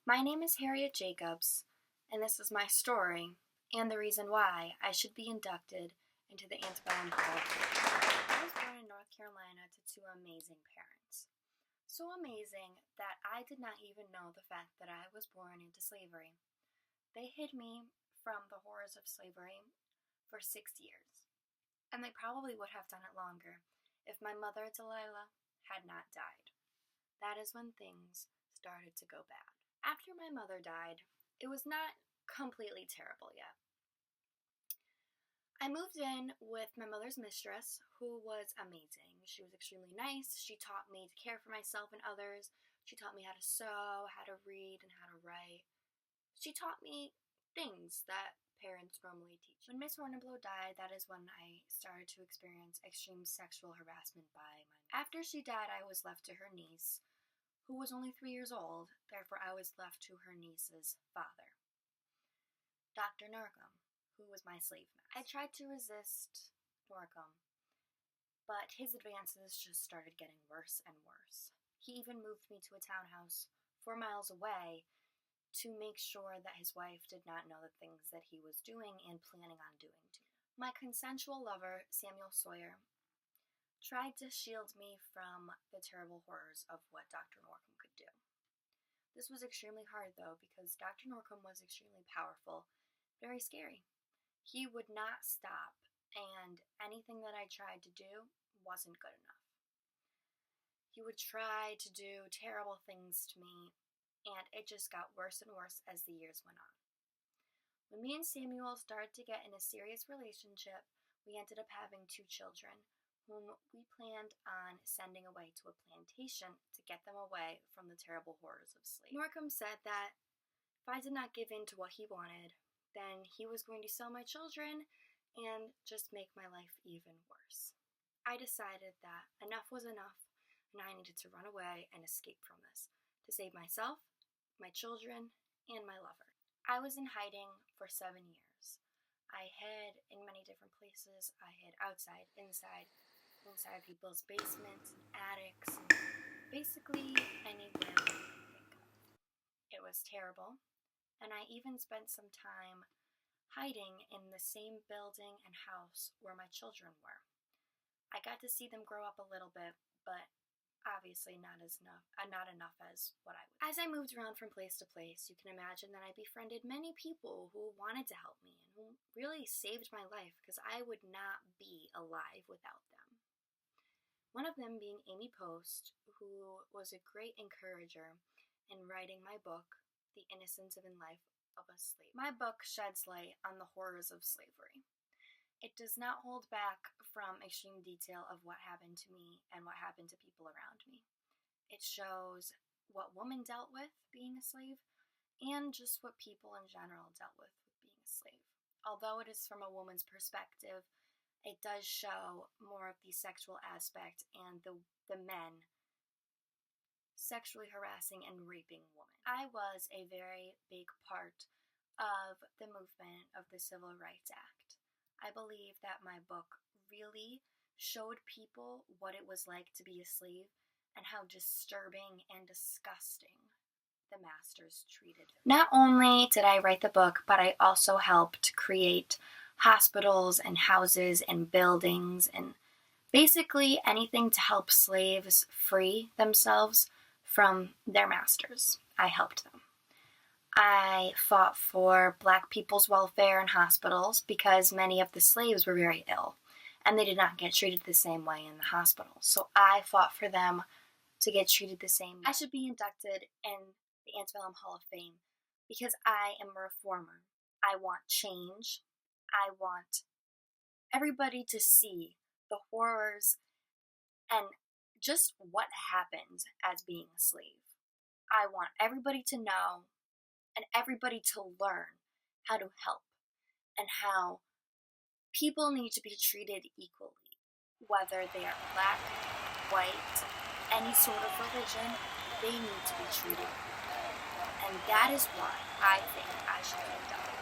My name is Harriet Jacobs, and this is my story, and the reason why I should be inducted into the Antebellum Hall of Fame. I was born in North Carolina to two amazing parents. So amazing that I did not even know the fact that I was born into slavery. They hid me from the horrors of slavery for 6 years, and they probably would have done it longer if my mother, Delilah, had not died. That is when things started to go bad. After my mother died, it was not completely terrible yet. I moved in with my mother's mistress, who was amazing. She was extremely nice. She taught me to care for myself and others. She taught me how to sew, how to read, and how to write. She taught me things that parents normally teach. When Miss Horniblow died, that is when I started to experience extreme sexual harassment by my mother. After she died, I was left to her niece, who was only 3 years old, therefore I was left to her niece's father, Dr. Norcom, who was my slave master. I tried to resist Norcom, but his advances just started getting worse and worse. He even moved me to a townhouse 4 miles away to make sure that his wife did not know the things that he was doing and planning on doing to me. My consensual lover, Samuel Sawyer, tried to shield me from the terrible horrors of what Dr. Norcom could do. This was extremely hard, though, because Dr. Norcom was extremely powerful, very scary. He would not stop, and anything that I tried to do wasn't good enough. He would try to do terrible things to me, and it just got worse and worse as the years went on. When me and Samuel started to get in a serious relationship, we ended up having 2 children, whom we planned on sending away to a plantation to get them away from the terrible horrors of slavery. Norcom said that if I did not give in to what he wanted, then he was going to sell my children and just make my life even worse. I decided that enough was enough, and I needed to run away and escape from this, to save myself, my children, and my lover. I was in hiding for 7 years. I hid in many different places. I hid outside, inside people's basements and attics, and basically anywhere you can think of. It was terrible, and I even spent some time hiding in the same building and house where my children were. I got to see them grow up a little bit, but obviously not enough as what I would. As I moved around from place to place, you can imagine that I befriended many people who wanted to help me and who really saved my life, because I would not be alive without them. One of them being Amy Post, who was a great encourager in writing my book, The Innocence of and Life of a Slave. My book sheds light on the horrors of slavery. It does not hold back from extreme detail of what happened to me and what happened to people around me. It shows what women dealt with being a slave, and just what people in general dealt with being a slave. Although it is from a woman's perspective, it does show more of the sexual aspect and the men sexually harassing and raping women. I was a very big part of the movement of the Civil Rights Act. I believe that my book really showed people what it was like to be a slave and how disturbing and disgusting the masters treated them. Not only did I write the book, but I also helped create hospitals and houses and buildings and basically anything to help slaves free themselves from their masters. I helped them. I fought for Black people's welfare in hospitals because many of the slaves were very ill and they did not get treated the same way in the hospital. So I fought for them to get treated the same way. I should be inducted in the Antebellum Hall of Fame because I am a reformer. I want change. I want everybody to see the horrors and just what happened as being a slave. I want everybody to know and everybody to learn how to help and how people need to be treated equally, whether they are Black, white, any sort of religion, they need to be treated equally. And that is why I think I should be inducted.